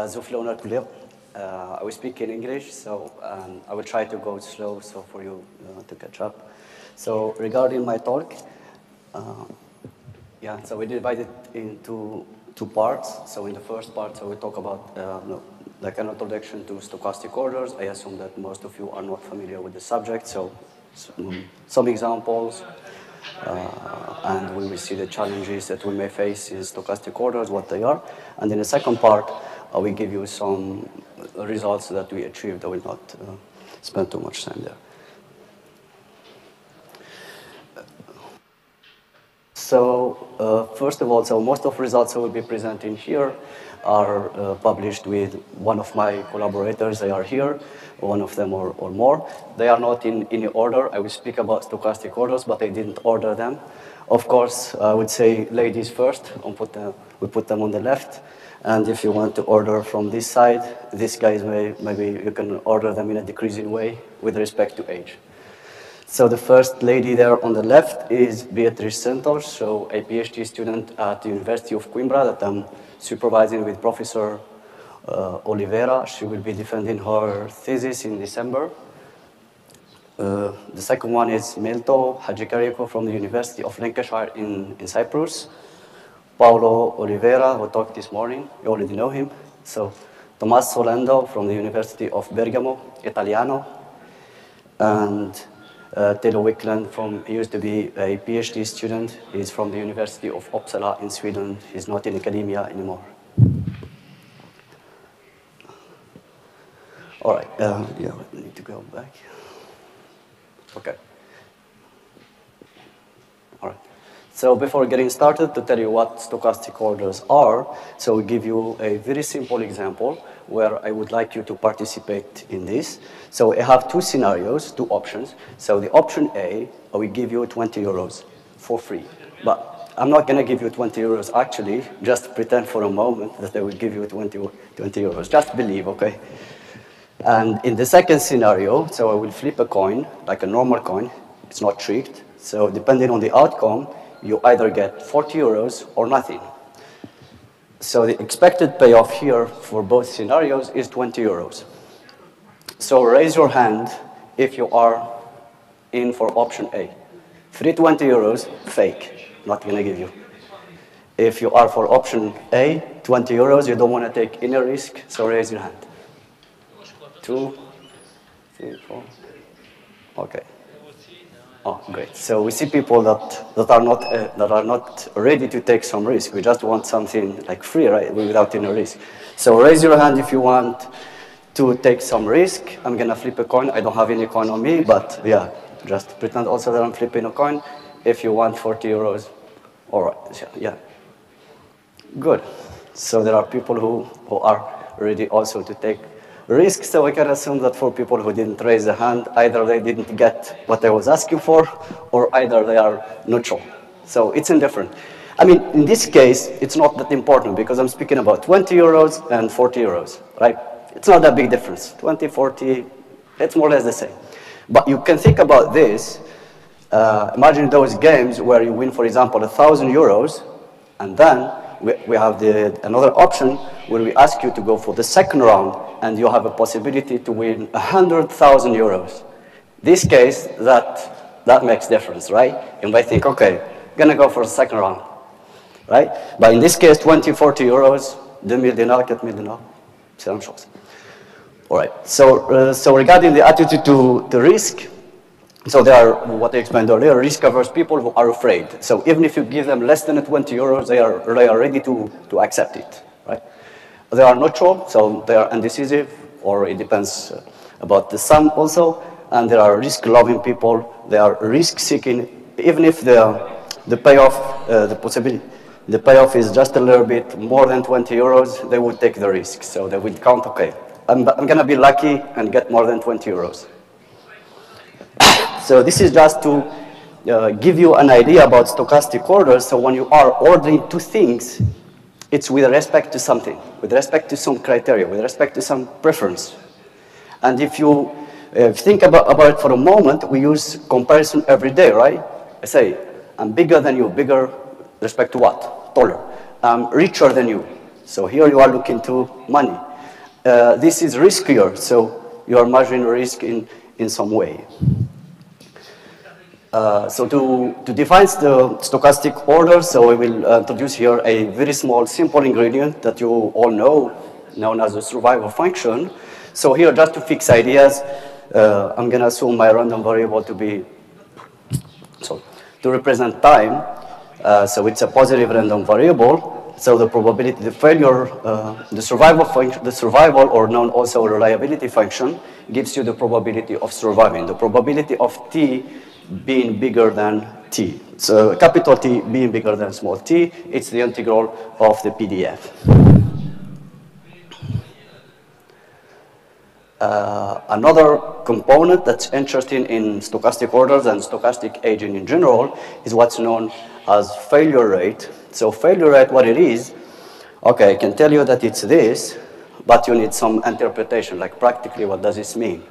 zo flow naar kleur. I will speak in English, so I will try to go slow so for you to catch up. So regarding my talk, yeah, so we divide it into two parts. So in the first part, so we talk about like an introduction to stochastic orders. I assume that most of you are not familiar with the subject, so some examples, and we will see the challenges that we may face in stochastic orders, what they are. And in the second part, I will give you some results that we achieved. I will not spend too much time there. So first of all, so most of the results I will be presenting here are published with one of my collaborators. They are here, one of them or more. They are not in any order. I will speak about stochastic orders, but I didn't order them. Of course, I would say ladies first. We put them on the left. And if you want to order from this side, these guys maybe you can order them in a decreasing way with respect to age. So the first lady there on the left is Beatriz Santos, so a PhD student at the University of Coimbra that I'm supervising with Professor Oliveira. She will be defending her thesis in December. The second one is Melto Hajikarieko from the University of Lancashire in Cyprus. Paulo Oliveira, who talked this morning, you already know him. So Tommaso Solendo from the University of Bergamo, Italiano. And Telo Wickland he used to be a PhD student. He's from the University of Uppsala in Sweden. He's not in academia anymore. All right, yeah, I need to go back. Okay. All right. So before getting started, to tell you what stochastic orders are, so we give you a very simple example where I would like you to participate in this. So I have two scenarios, two options. So the option A, I will give you 20 euros for free. But I'm not going to give you 20 euros actually, just pretend for a moment that I will give you 20 euros. Just believe, okay? And in the second scenario, so I will flip a coin, like a normal coin. It's not tricked. So depending on the outcome, you either get 40 euros or nothing. So the expected payoff here for both scenarios is 20 euros. So raise your hand if you are in for option A. Free 20 euros, fake, not gonna give you. If you are for option A, 20 euros, you don't wanna take any risk, so raise your hand. 2, 3, 4, okay. Oh, great. So we see people that are not ready to take some risk. We just want something like free, right, without any risk. So raise your hand if you want to take some risk. I'm going to flip a coin. I don't have any coin on me, but yeah, just pretend also that I'm flipping a coin. If you want 40 euros, all right, yeah. Good. So there are people who are ready also to take risk, so I can assume that for people who didn't raise a hand, either they didn't get what I was asking for, or either they are neutral. So it's indifferent. I mean, in this case, it's not that important because I'm speaking about 20 euros and 40 euros, right? It's not that big difference. 20, 40, it's more or less the same. But you can think about this. Imagine those games where you win, for example, 1,000 euros, and then we have another option where we ask you to go for the second round and you have a possibility to win 100,000 euros. This case, that makes difference, right? You might think, okay, gonna go for the second round, right? But in this case, 20, 40 euros, 2,000 dinars, 4,000 dinars, c'est la même chose. All right, so regarding the attitude to risk, so there are, what I explained earlier, risk-averse people who are afraid. So even if you give them less than 20 euros, they are ready to accept it, right? They are neutral, so they are indecisive, or it depends about the sum also. And there are risk-loving people. They are risk-seeking. Even if the payoff, the payoff is just a little bit more than 20 euros, they would take the risk. So they would count, okay, I'm going to be lucky and get more than 20 euros. So this is just to give you an idea about stochastic orders. So when you are ordering two things, it's with respect to something, with respect to some criteria, with respect to some preference. And if you think about it for a moment, we use comparison every day, right? I say, I'm bigger than you. Bigger respect to what? Taller. I'm richer than you. So here you are looking to money. This is riskier, so you are measuring risk in some way. So to define the stochastic order, so we will introduce here a very small, simple ingredient that you all know, known as the survival function. So here, just to fix ideas, I'm going to assume my random variable to be, so to represent time. So it's a positive random variable. So the probability, the failure, the survival function, the survival, or known also reliability function, gives you the probability of surviving. The probability of t being bigger than t. So capital T being bigger than small t, it's the integral of the PDF. Another component that's interesting in stochastic orders and stochastic aging in general is what's known as failure rate. So failure rate, what it is, okay, I can tell you that it's this, but you need some interpretation, like practically what does this mean?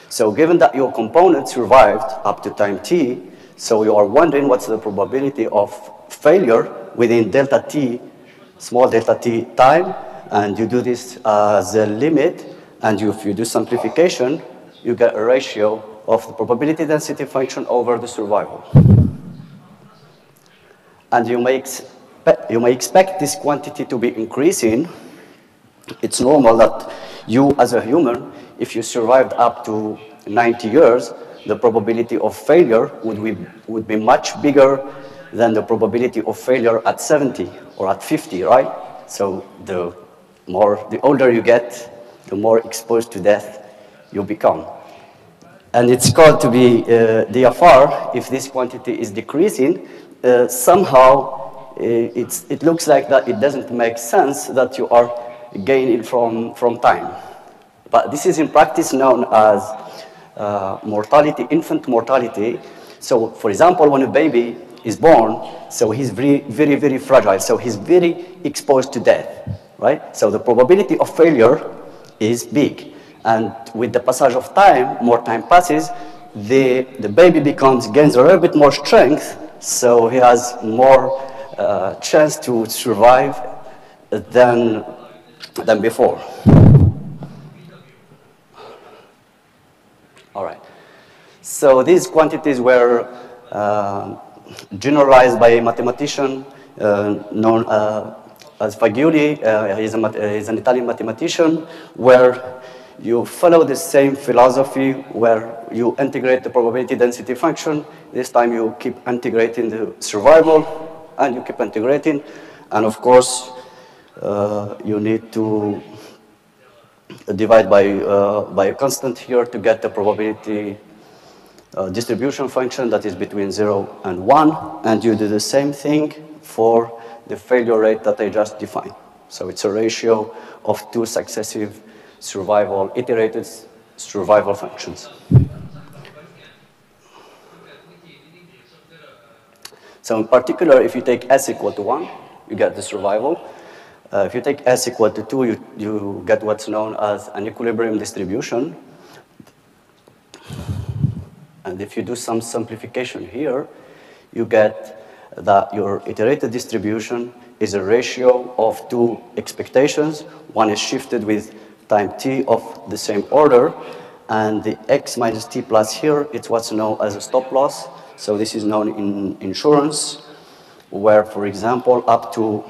So given that your component survived up to time t, so you are wondering what's the probability of failure within delta t, small delta t time, and you do this as a limit, and if you do simplification, you get a ratio of the probability density function over the survival. And you may expect this quantity to be increasing. It's normal that you, as a human, if you survived up to 90 years, the probability of failure would be much bigger than the probability of failure at 70 or at 50, right? So the older you get, the more exposed to death you become. And it's called to be DFR. If this quantity is decreasing, somehow it looks like that it doesn't make sense that you are gaining from time. But this is in practice known as mortality, infant mortality. So for example, when a baby is born, so he's very, very, very fragile. So he's very exposed to death, right? So the probability of failure is big. And with the passage of time, more time passes, the baby gains a little bit more strength, so he has more chance to survive than before. All right. So these quantities were generalized by a mathematician known as Faculté. He's an Italian mathematician, where you follow the same philosophy where you integrate the probability density function. This time you keep integrating the survival, and you keep integrating. And of course, you need to divide by a constant here to get the probability distribution function that is between 0 and 1. And you do the same thing for the failure rate that I just defined. So it's a ratio of two successive iterated survival functions. So in particular, if you take s equal to 1, you get the survival. If you take s equal to 2, you get what's known as an equilibrium distribution. And if you do some simplification here, you get that your iterated distribution is a ratio of two expectations. One is shifted with time t of the same order, and the x minus t plus here, it's what's known as a stop loss. So this is known in insurance, where, for example, up to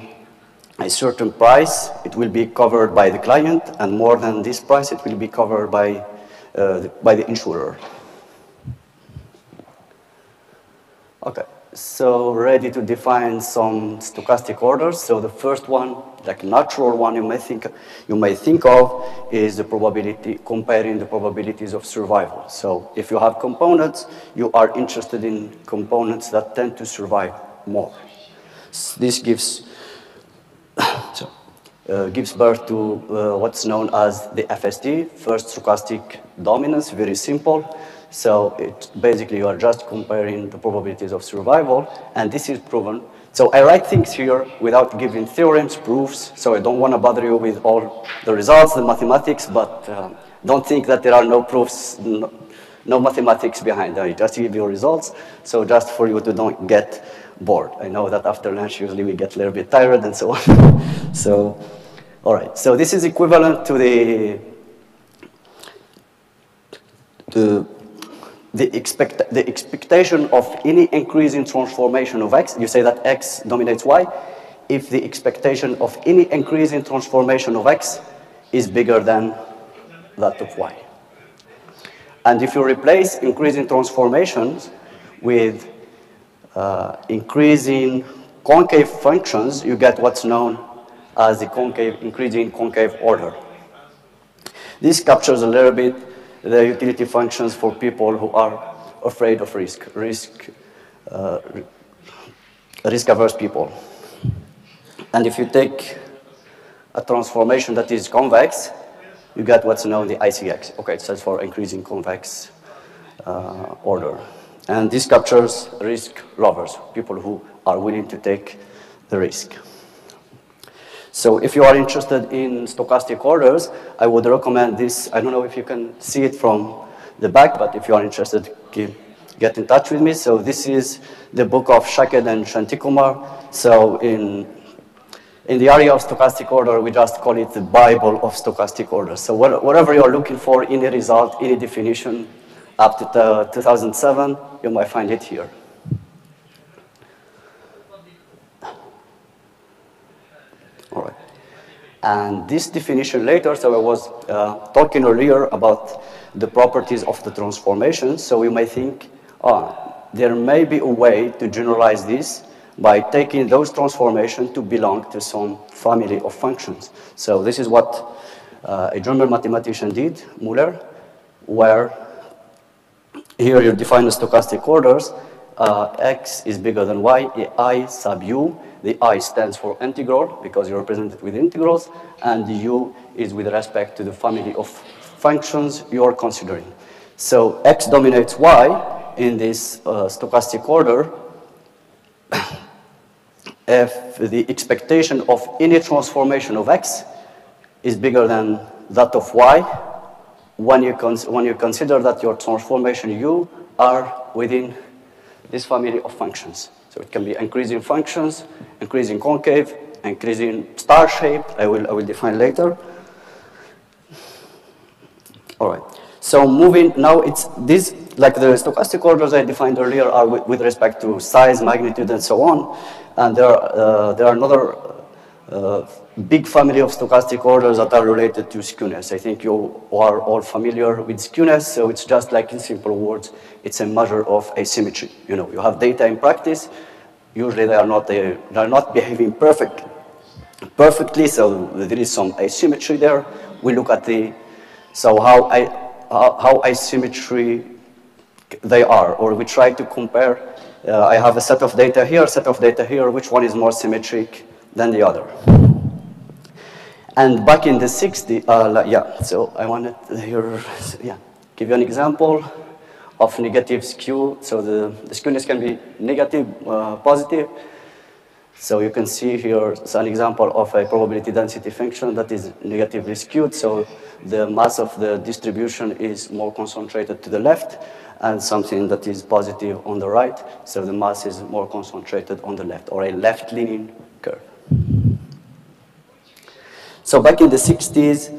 a certain price, it will be covered by the client, and more than this price, it will be covered by the insurer. Okay, so ready to define some stochastic orders. So the first one, like natural one you may think of, is the probability, comparing the probabilities of survival. So if you have components, you are interested in components that tend to survive more. This gives birth to what's known as the FSD, first stochastic dominance, very simple. So basically you are just comparing the probabilities of survival, and this is proven. So I write things here without giving theorems, proofs, so I don't want to bother you with all the results, the mathematics, but don't think that there are no proofs, no mathematics behind. I just give you results, so just for you to don't get bored. I know that after lunch usually we get a little bit tired and so on. So, all right. So this is equivalent to the expectation of any increase in transformation of x. You say that x dominates y if the expectation of any increase in transformation of x is bigger than that of y. And if you replace increasing transformations with increasing concave functions, you get what's known as the increasing concave order. This captures a little bit the utility functions for people who are afraid of risk-averse people. And if you take a transformation that is convex, you get what's known the ICX. Okay, it stands for increasing convex order. And this captures risk lovers, people who are willing to take the risk. So if you are interested in stochastic orders, I would recommend this. I don't know if you can see it from the back, but if you are interested, get in touch with me. So this is the book of Shaked and Shantikumar. So in the area of stochastic order, we just call it the Bible of stochastic orders. So whatever you're looking for, any result, any definition, up to 2007, you might find it here. All right. And this definition later, so I was talking earlier about the properties of the transformation. So we may think, there may be a way to generalize this by taking those transformations to belong to some family of functions. So this is what a German mathematician did, Müller, where here you define the stochastic orders. X is bigger than y, I sub u. The I stands for integral because you represent it with integrals, and the u is with respect to the family of functions you are considering. So x dominates y in this stochastic order if the expectation of any transformation of x is bigger than that of y when you consider that your transformation u are within this family of functions. So it can be increasing functions, increasing concave, increasing star shape. I will define later. All right. So moving now, it's this like the stochastic orders I defined earlier are with respect to size, magnitude, and so on. And there are another big family of stochastic orders that are related to skewness. I think you are all familiar with skewness, so it's just like in simple words, it's a measure of asymmetry. You know, you have data in practice, usually they are not behaving perfectly, so there is some asymmetry there. We look at how asymmetry they are, or we try to compare. I have a set of data here, which one is more symmetric than the other? And back in the 60s, so I wanted here, give you an example of negative skew. So the skewness can be negative, positive. So you can see here it's an example of a probability density function that is negatively skewed. So the mass of the distribution is more concentrated to the left, and something that is positive on the right. So the mass is more concentrated on the left, or a left-leaning curve. So back in the 60s,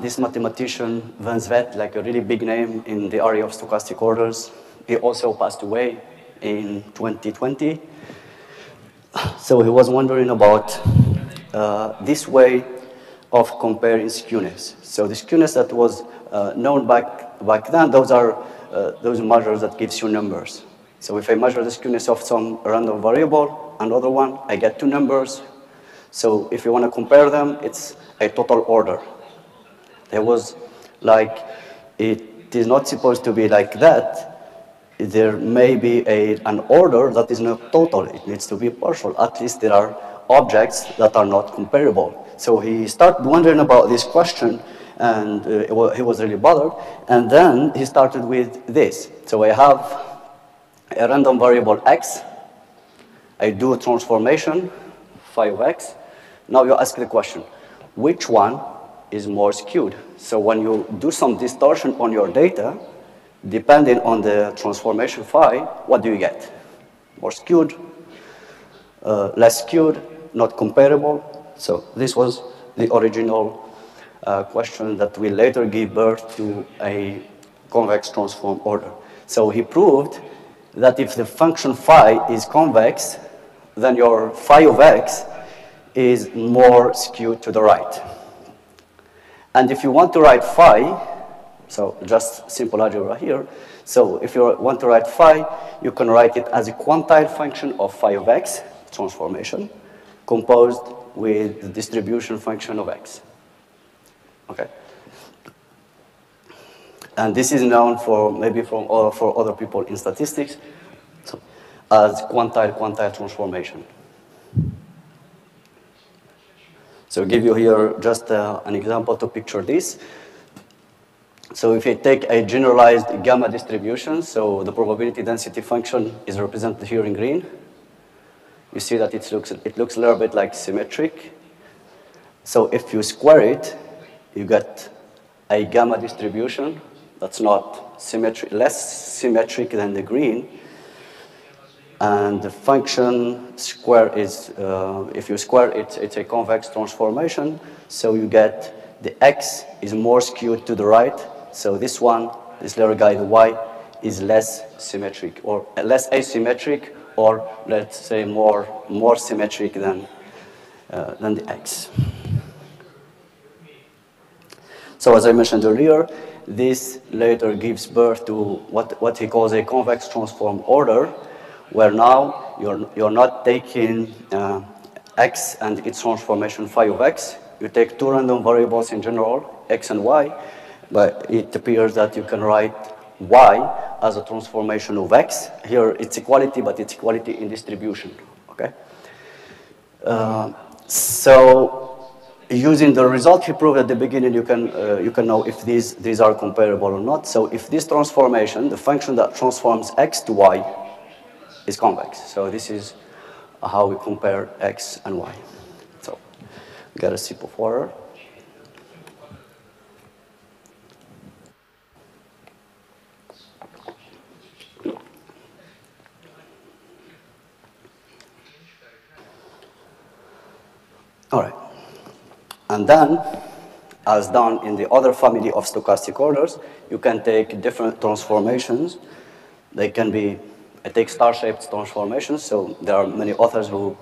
this mathematician, Van Zvet, like a really big name in the area of stochastic orders, he also passed away in 2020. So he was wondering about this way of comparing skewness. So the skewness that was known back then, those are those measures that gives you numbers. So if I measure the skewness of some random variable, another one, I get two numbers. So if you want to compare them, it's a total order. There was like, it is not supposed to be like that. There may be an order that is not total. It needs to be partial. At least there are objects that are not comparable. So he started wondering about this question, and he was really bothered. And then he started with this. So I have a random variable x. I do a transformation, phi of x. Now you ask the question, which one is more skewed? So when you do some distortion on your data, depending on the transformation phi, what do you get? More skewed, less skewed, not comparable. So this was the original question that will later give birth to a convex transform order. So he proved that if the function phi is convex, then your phi of x is more skewed to the right. And if you want to write phi, so just simple algebra here, so if you want to write phi, you can write it as a quantile function of phi of x, transformation, composed with the distribution function of x. Okay? And this is known for maybe for other people in statistics so, as quantile transformation. So I'll give you here just an example to picture this. So if you take a generalized gamma distribution, so the probability density function is represented here in green. You see that it looks a little bit like symmetric. So if you square it, you get a gamma distribution that's not symmetric, less symmetric than the green. And the function square is, if you square it, it's a convex transformation. So you get the x is more skewed to the right. So this one, this little guy, the y, is less symmetric or less asymmetric, or let's say more symmetric than the x. So as I mentioned earlier, this later gives birth to what he calls a convex transform order, where now you're not taking x and its transformation phi of x. You take two random variables in general, x and y, but it appears that you can write y as a transformation of x. Here it's equality, but it's equality in distribution, okay? So using the result he proved at the beginning, you can know if these are comparable or not. So if this transformation, the function that transforms x to y, is convex. So this is how we compare x and y. So get a sip of water. All right. And then, as done in the other family of stochastic orders, you can take different transformations. They can be I take star-shaped transformations, so there are many authors who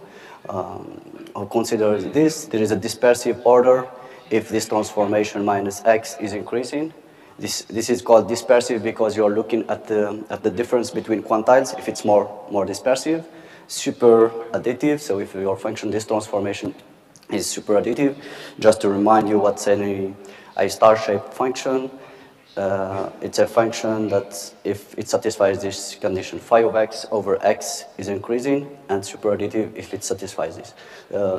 consider this. There is a dispersive order if this transformation minus x is increasing. This is called dispersive because you're looking at the difference between quantiles if it's more dispersive. Super additive, so if your function, this transformation is super additive. Just to remind you what's a star-shaped function. It's a function that, if it satisfies this condition, phi of x over x is increasing, and super additive if it satisfies this.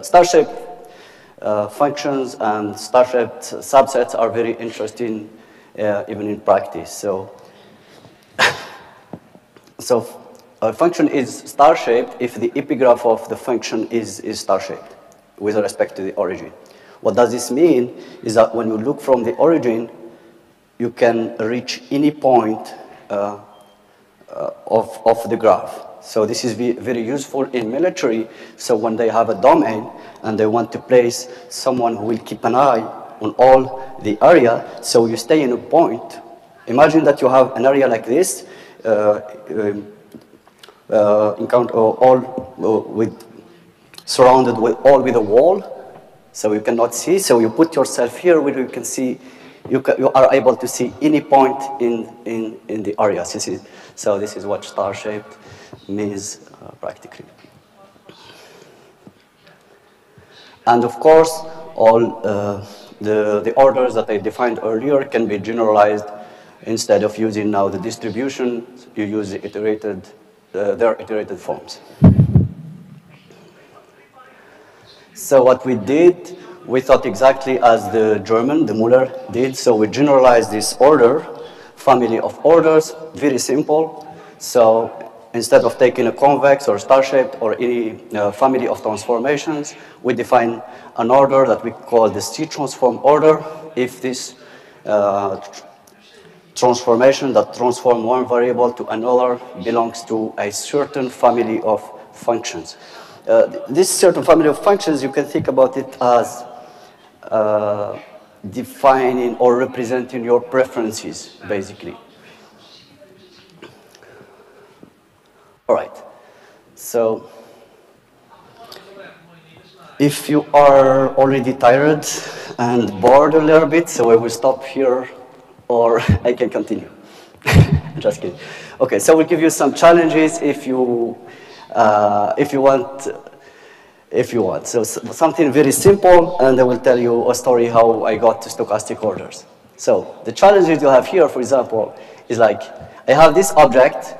Star-shaped functions and star-shaped subsets are very interesting even in practice. So a function is star-shaped if the epigraph of the function is star-shaped with respect to the origin. What does this mean is that when you look from the origin, you can reach any point of the graph. So this is very useful in military. So when they have a domain and they want to place someone who will keep an eye on all the area, so you stay in a point. Imagine that you have an area like this, surrounded with a wall, so you cannot see. So you put yourself here where you can see. You are able to see any point in the area. So this is what star-shaped means practically. And of course, all the orders that I defined earlier can be generalized. Instead of using now the distribution, you use the their iterated forms. So what we did, we thought exactly as the German, the Müller, did. So we generalized this order, family of orders, very simple. So instead of taking a convex or star-shaped or any family of transformations, we define an order that we call the C-transform order if this transformation that transforms one variable to another belongs to a certain family of functions. this certain family of functions, you can think about it as defining or representing your preferences, basically. All right. So if you are already tired and bored a little bit, so I will stop here, or I can continue. Just kidding. Okay, so we'll give you some challenges if you want. So something very simple, and I will tell you a story how I got to stochastic orders. So the challenges you have here, for example, is like, I have this object,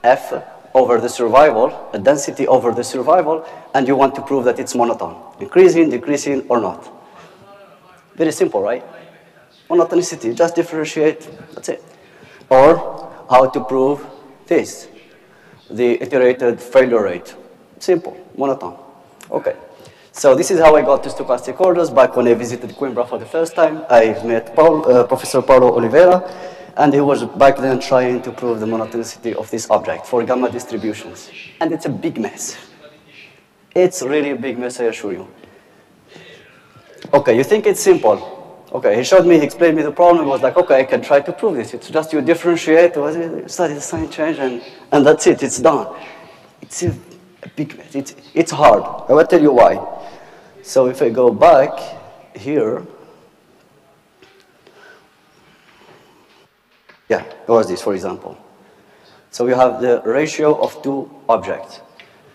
F over the survival, a density over the survival, and you want to prove that it's monotone, increasing, decreasing, or not. Very simple, right? Monotonicity, just differentiate, that's it. Or how to prove this, the iterated failure rate. Simple, monotone. Okay, so this is how I got to stochastic orders. Back when I visited Coimbra for the first time, I met Professor Paulo Oliveira, and he was back then trying to prove the monotonicity of this object for gamma distributions. And it's a big mess. It's really a big mess, I assure you. Okay, you think it's simple. Okay, he showed me, he explained me the problem, he was like, okay, I can try to prove this. It's just you differentiate, study the sign change, and that's it, it's done. It's a big mess, it's hard. I will tell you why. So if I go back here, yeah, it was this, for example. So you have the ratio of two objects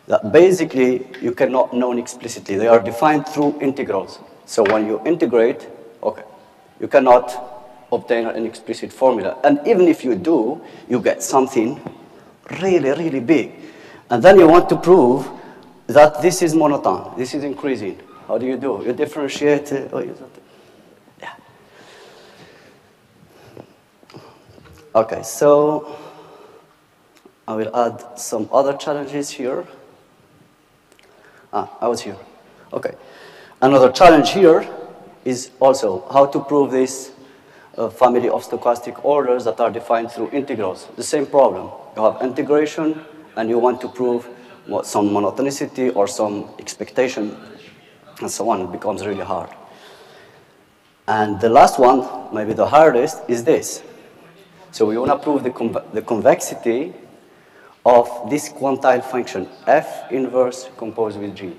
that basically you cannot know explicitly. They are defined through integrals. So when you integrate, okay, you cannot obtain an explicit formula. And even if you do, you get something really, really big. And then you want to prove that this is monotone, this is increasing. How do? You differentiate. Yeah. Okay, so I will add some other challenges here. I was here. Okay. Another challenge here is also how to prove this family of stochastic orders that are defined through integrals. The same problem. You have integration, and you want to prove some monotonicity or some expectation, and so on. It becomes really hard. And the last one, maybe the hardest, is this. So we want to prove the convexity of this quantile function, F inverse composed with G.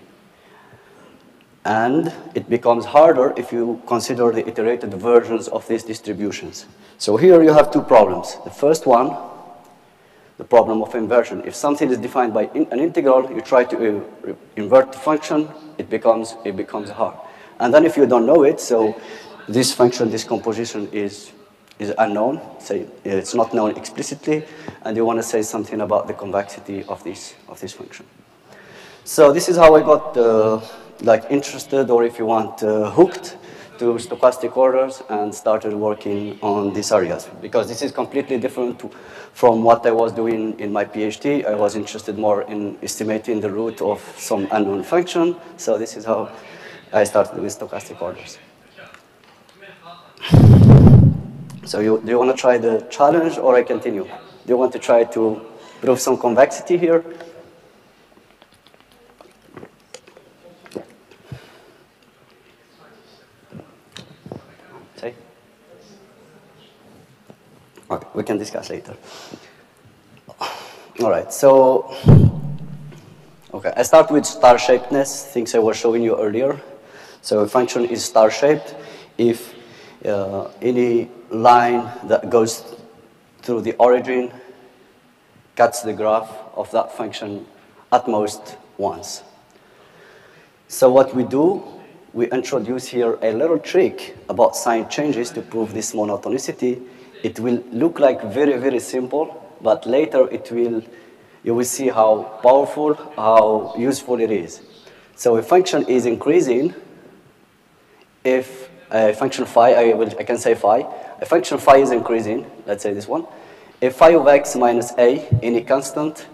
And it becomes harder if you consider the iterated versions of these distributions. So here you have two problems. The first one, the problem of inversion. If something is defined by an integral, you try to invert the function, it becomes hard. And then if you don't know it, so this function, this composition is unknown, say it's not known explicitly, and you want to say something about the convexity of this function. So this is how I got like interested, or if you want, hooked to stochastic orders and started working on these areas, because this is completely different from what I was doing in my PhD. I was interested more in estimating the root of some unknown function, so this is how I started with stochastic orders. So do you want to try the challenge, or I continue? Do you want to try to prove some convexity here? Say? Okay, we can discuss later. All right, so, okay, I start with star-shapedness, things I was showing you earlier. So a function is star-shaped if any line that goes through the origin cuts the graph of that function at most once. So what we do, we introduce here a little trick about sign changes to prove this monotonicity. It will look like very, very simple, but later you will see how powerful, how useful it is. So a function is increasing if a function phi, I can say phi. A function phi is increasing, let's say this one. If phi of x minus a, any constant,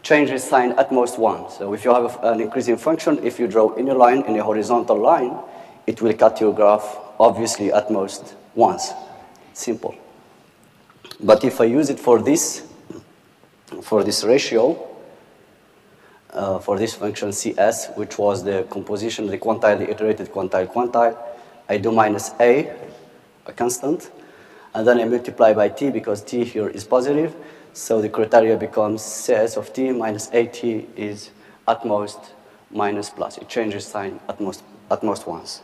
changes sign at most one. So if you have an increasing function, if you draw any line in a horizontal line, it will cut your graph, obviously, at most once. Simple. But if I use it for this ratio, for this function CS, which was the composition, the quantile, the iterated quantile. I do minus a constant, and then I multiply by t because t here is positive. So the criteria becomes CS of t minus AT is at most minus plus. It changes sign at most once.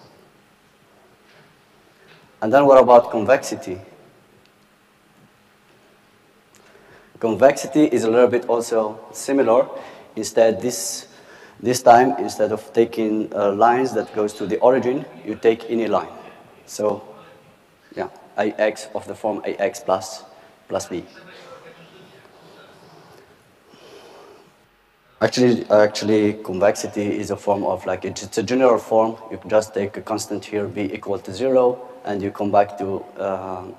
And then what about convexity? Convexity is a little bit also similar. Instead, this time, instead of taking lines that goes to the origin, you take any line. So, yeah, AX of the form AX plus B. Actually, convexity is a form of like, it's a general form. You can just take a constant here, B equal to 0, and you come back to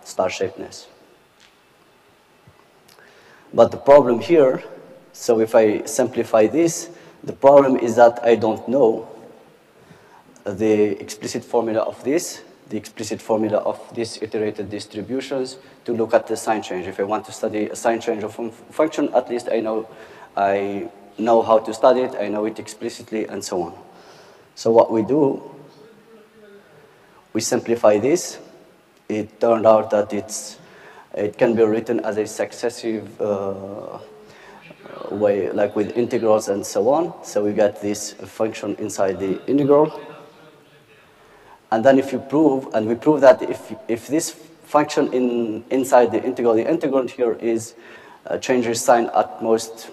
star-shapedness. But the problem here, so if I simplify this, the problem is that I don't know the explicit formula of this, the explicit formula of these iterated distributions to look at the sign change. If I want to study a sign change of a function, at least I know how to study it, I know it explicitly, and so on. So what we do, we simplify this. It turned out that it can be written as a successive way, like with integrals and so on. So we get this function inside the integral. And then if you prove, and we prove that if this function inside the integrand here is changes sign at most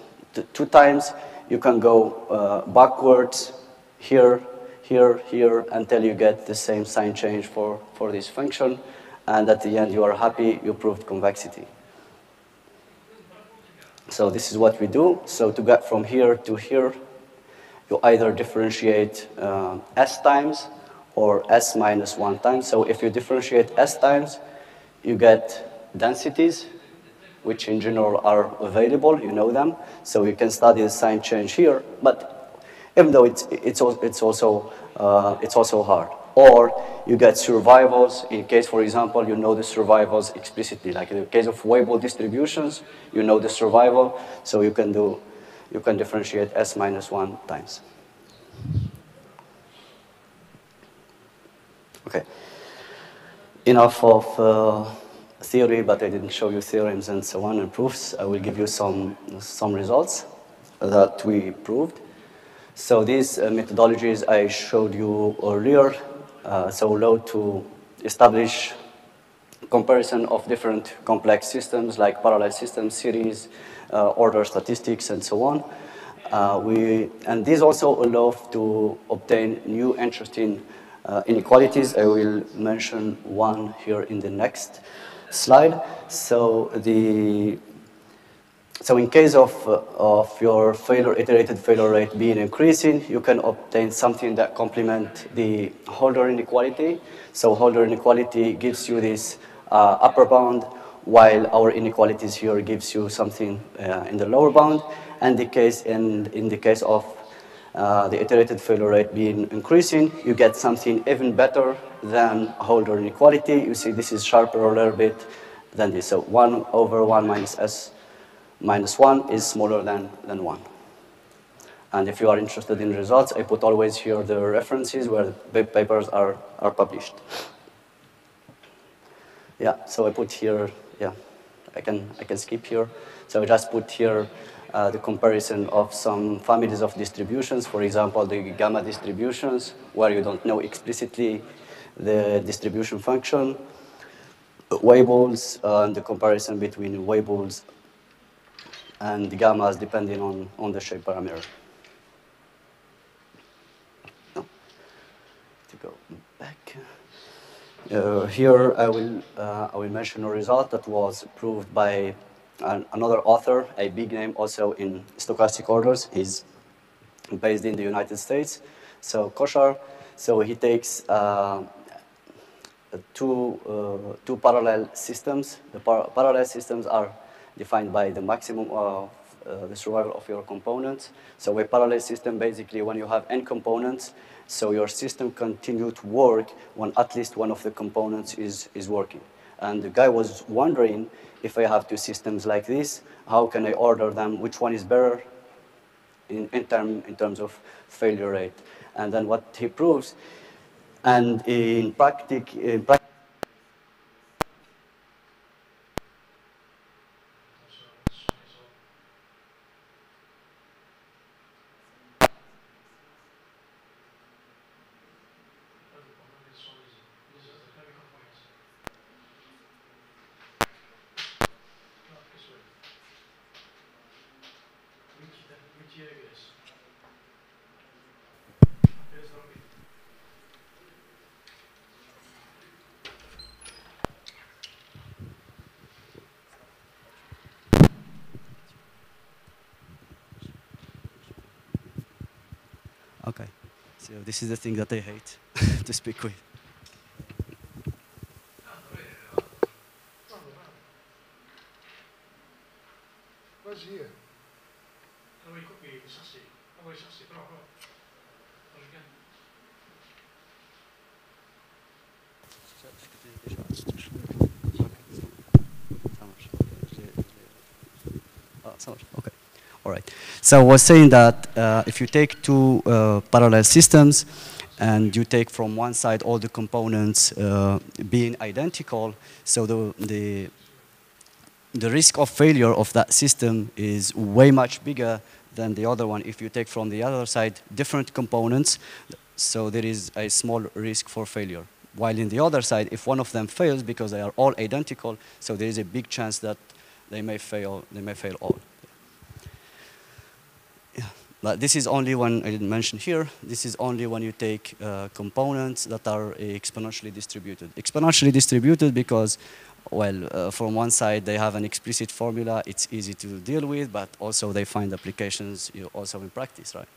2 times, you can go backwards here, until you get the same sign change for this function. And at the end, you are happy, you proved convexity. So this is what we do. So to get from here to here, you either differentiate s times or s minus 1 times. So if you differentiate s times, you get densities, which in general are available, you know them. So you can study the sign change here, but even though it's also hard. Or you get survivals in case, for example, you know the survivals explicitly. Like in the case of Weibull distributions, you know the survival, so you can differentiate s minus 1 times. Okay. Enough of theory, but I didn't show you theorems and so on and proofs. I will give you some results that we proved. So these methodologies I showed you earlier, so allow to establish comparison of different complex systems like parallel systems, series, order statistics, and so on. And these also allow to obtain new interesting inequalities. I will mention one here in the next slide. So in case of your iterated failure rate being increasing, you can obtain something that complements the Holder inequality. So Holder inequality gives you this upper bound, while our inequalities here gives you something in the lower bound. And in the case of the iterated failure rate being increasing, you get something even better than Holder inequality. You see this is sharper a little bit than this. So 1 over 1 minus s minus 1 is smaller than 1. And if you are interested in results, I put always here the references where the papers are published. Yeah, so I put here, yeah, I can skip here. So I just put here the comparison of some families of distributions, for example, the gamma distributions, where you don't know explicitly the distribution function, Weibulls, and the comparison between Weibulls and the gammas depending on the shape parameter. No. To go back. Here I will mention a result that was proved by another author, a big name also in stochastic orders. He's based in the United States. So Koshar, so he takes two parallel systems. The parallel systems are defined by the maximum of the survival of your components. So a parallel system, basically, when you have n components, so your system continues to work when at least one of the components is working. And the guy was wondering, if I have two systems like this, how can I order them? Which one is better? in terms of failure rate. And then what he proves, and in practice, okay, so this is the thing that I hate to speak with. Vas-y. Okay. All right. So I was saying that if you take two parallel systems and you take from one side all the components being identical, so the risk of failure of that system is way much bigger than the other one if you take from the other side different components, so there is a small risk for failure. While in the other side, if one of them fails because they are all identical, so there is a big chance that they may fail all. Yeah. But this is only one I didn't mention here. This is only when you take components that are exponentially distributed. Exponentially distributed because, well, from one side they have an explicit formula, it's easy to deal with, but also they find applications also in practice, right?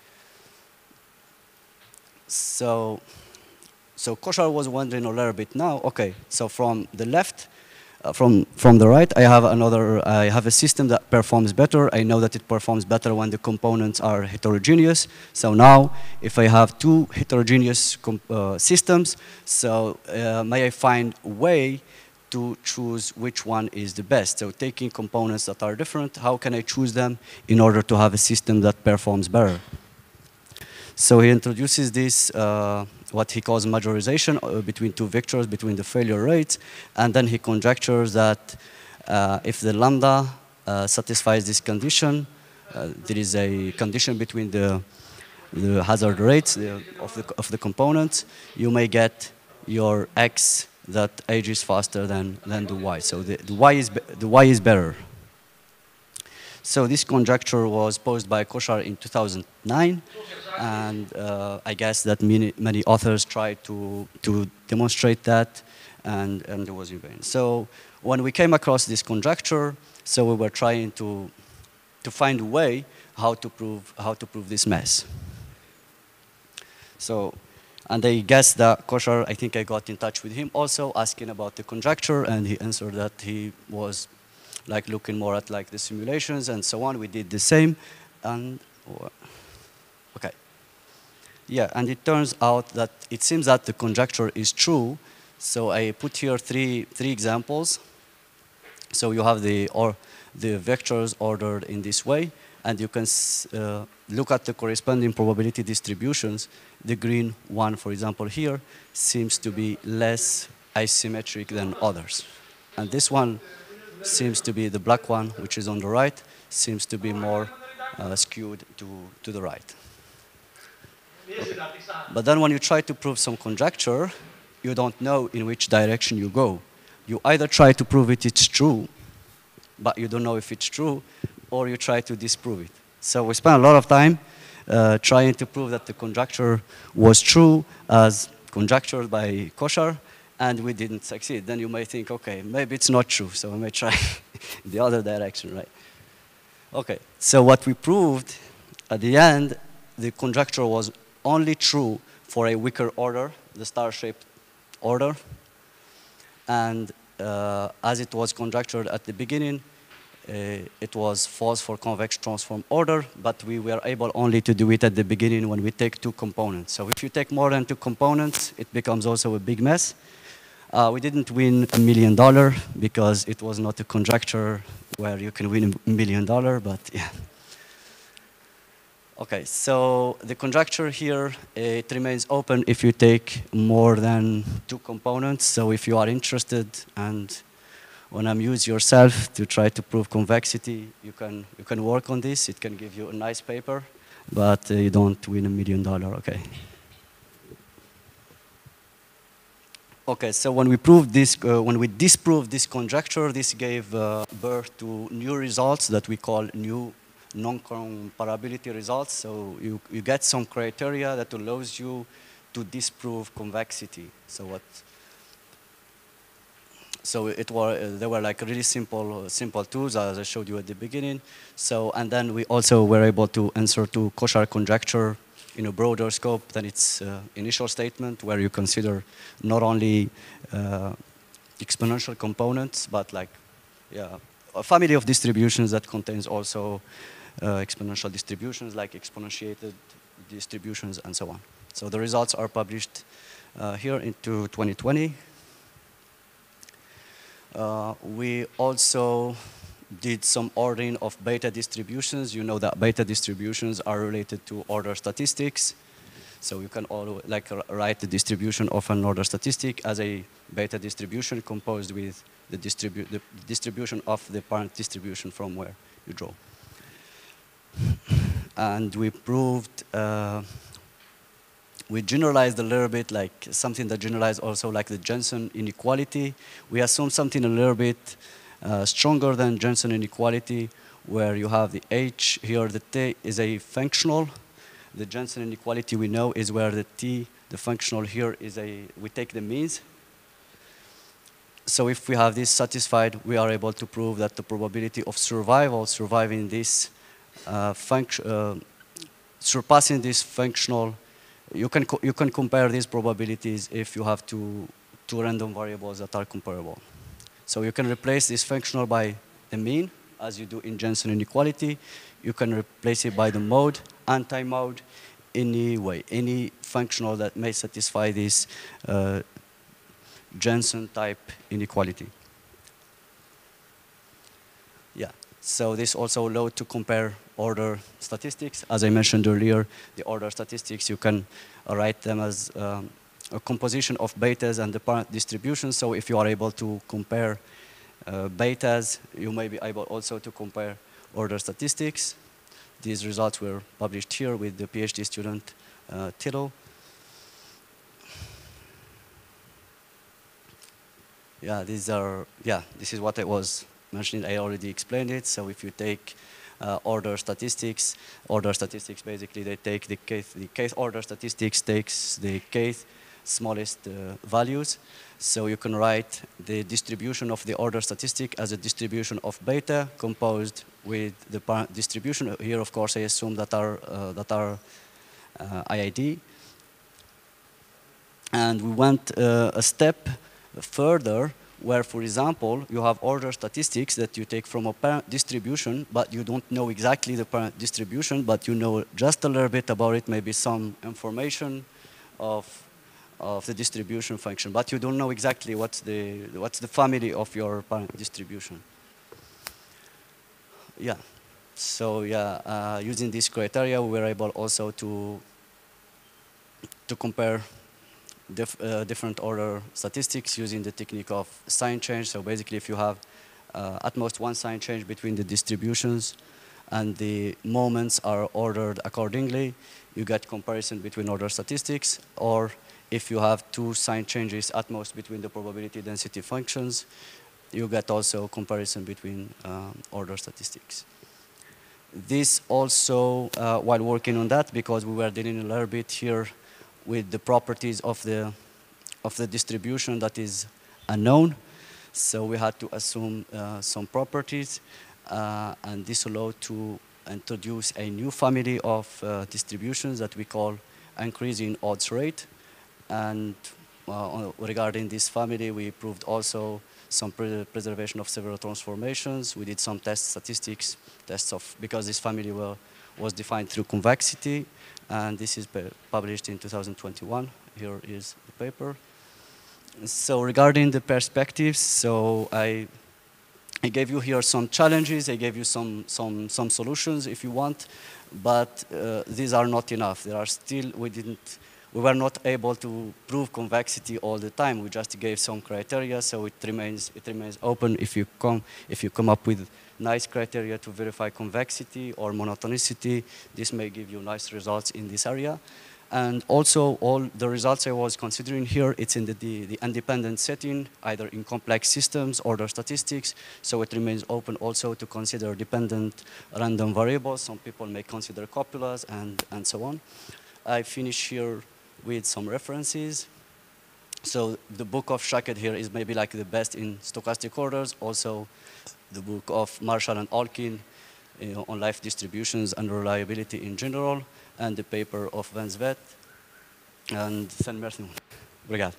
So Koshar was wondering a little bit now, okay, so from the left, from the right, I have a system that performs better. I know that it performs better when the components are heterogeneous. So now, if I have two heterogeneous systems, so may I find a way to choose which one is the best? So taking components that are different, how can I choose them in order to have a system that performs better? So he introduces this, what he calls majorization between two vectors, between the failure rates, and then he conjectures that if the lambda satisfies this condition, there is a condition between the hazard rates of the components, you may get your x that ages faster than the y. So the y is better. So this conjecture was posed by Koshar in 2009, and I guess that many authors tried to demonstrate that, and it was in vain. So when we came across this conjecture, so we were trying to find a way how to prove this mess. So, and I guess that Koshar, I think I got in touch with him also asking about the conjecture, and he answered that he was like looking more at like the simulations and so on. We did the same, and okay. Yeah, and it turns out that it seems that the conjecture is true. So I put here three examples. So you have the vectors ordered in this way, and you can look at the corresponding probability distributions. The green one, for example, here, seems to be less asymmetric than others. And this one seems to be the black one, which is on the right, seems to be more skewed to the right. Okay. But then when you try to prove some conjecture, you don't know in which direction you go. You either try to prove it's true, but you don't know if it's true, or you try to disprove it. So we spent a lot of time trying to prove that the conjecture was true as conjectured by Koshar, and we didn't succeed. Then you may think, okay, maybe it's not true, so we may try the other direction, right? Okay, so what we proved at the end, the conjecture was only true for a weaker order, the star-shaped order. And as it was conjectured at the beginning, it was false for convex transform order, but we were able only to do it at the beginning when we take two components. So if you take more than two components, it becomes also a big mess. We didn't win $1 million because it was not a conjecture where you can win $1 million, but yeah. Okay, so the conjecture here, it remains open if you take more than 2 components. So if you are interested and want to amuse yourself to try to prove convexity, you can work on this. It can give you a nice paper, but you don't win $1 million, okay? Okay, so when we proved this, when we disproved this conjecture, this gave birth to new results that we call new non-comparability results. So you get some criteria that allows you to disprove convexity. So they were like really simple tools, as I showed you at the beginning. So, and then we also were able to answer to Koshar conjecture in a broader scope than its initial statement, where you consider not only exponential components, but like a family of distributions that contains also exponential distributions, like exponentiated distributions, and so on. So the results are published here into 2020. We also did some ordering of beta distributions. You know that beta distributions are related to order statistics. So you can write the distribution of an order statistic as a beta distribution composed with the distribution of the parent distribution from where you draw. And we proved, we generalized a little bit, like something that generalized also like the Jensen inequality. We assumed something a little bit stronger than Jensen inequality, where you have the H here, the T is a functional. The Jensen inequality we know is where the T, the functional here is we take the means. So if we have this satisfied, we are able to prove that the probability of surviving this surpassing this functional, you can compare these probabilities if you have two random variables that are comparable. So you can replace this functional by the mean, as you do in Jensen inequality. You can replace it by the mode, anti-mode, any functional that may satisfy this Jensen type inequality. Yeah, so this also allows to compare order statistics. As I mentioned earlier, the order statistics, you can write them as a composition of betas and the parent distribution. So if you are able to compare betas, you may be able also to compare order statistics. These results were published here with the PhD student Tilo. This is what I was mentioning. I already explained it. So if you take order statistics basically they take the kth order statistics takes the kth smallest values. So you can write the distribution of the order statistic as a distribution of beta composed with the parent distribution. Here, of course, I assume that are IID. And we went a step further, where, for example, you have order statistics that you take from a parent distribution, but you don't know exactly the parent distribution, but you know just a little bit about it, maybe some information of the distribution function, but you don't know exactly what's the family of your parent distribution. Yeah. So using these criteria, we were able also to compare different order statistics using the technique of sign change. So basically, if you have at most one sign change between the distributions and the moments are ordered accordingly, you get comparison between order statistics. Or if you have two sign changes at most between the probability density functions, you get also comparison between order statistics. This also, while working on that, because we were dealing a little bit here with the properties of the distribution that is unknown, so we had to assume some properties, and this allowed to introduce a new family of distributions that we call increasing odds rate. And regarding this family, we proved also some preservation of several transformations. We did some test statistics, because this family was defined through convexity, and this is published in 2021. Here is the paper. So regarding the perspectives, so I I gave you here some challenges, I gave you some solutions if you want, but these are not enough. There are still, we were not able to prove convexity all the time. We just gave some criteria, so it remains open. If you come up with nice criteria to verify convexity or monotonicity, this may give you nice results in this area. And also, all the results I was considering here, it's in the independent setting, either in complex systems or the statistics, so it remains open also to consider dependent random variables. Some people may consider copulas and so on. I finish here with some references. So the book of Shackett here is maybe like the best in stochastic orders. Also, the book of Marshall and Alkin on life distributions and reliability in general, and the paper of Van Zvet. And merci. Obrigado.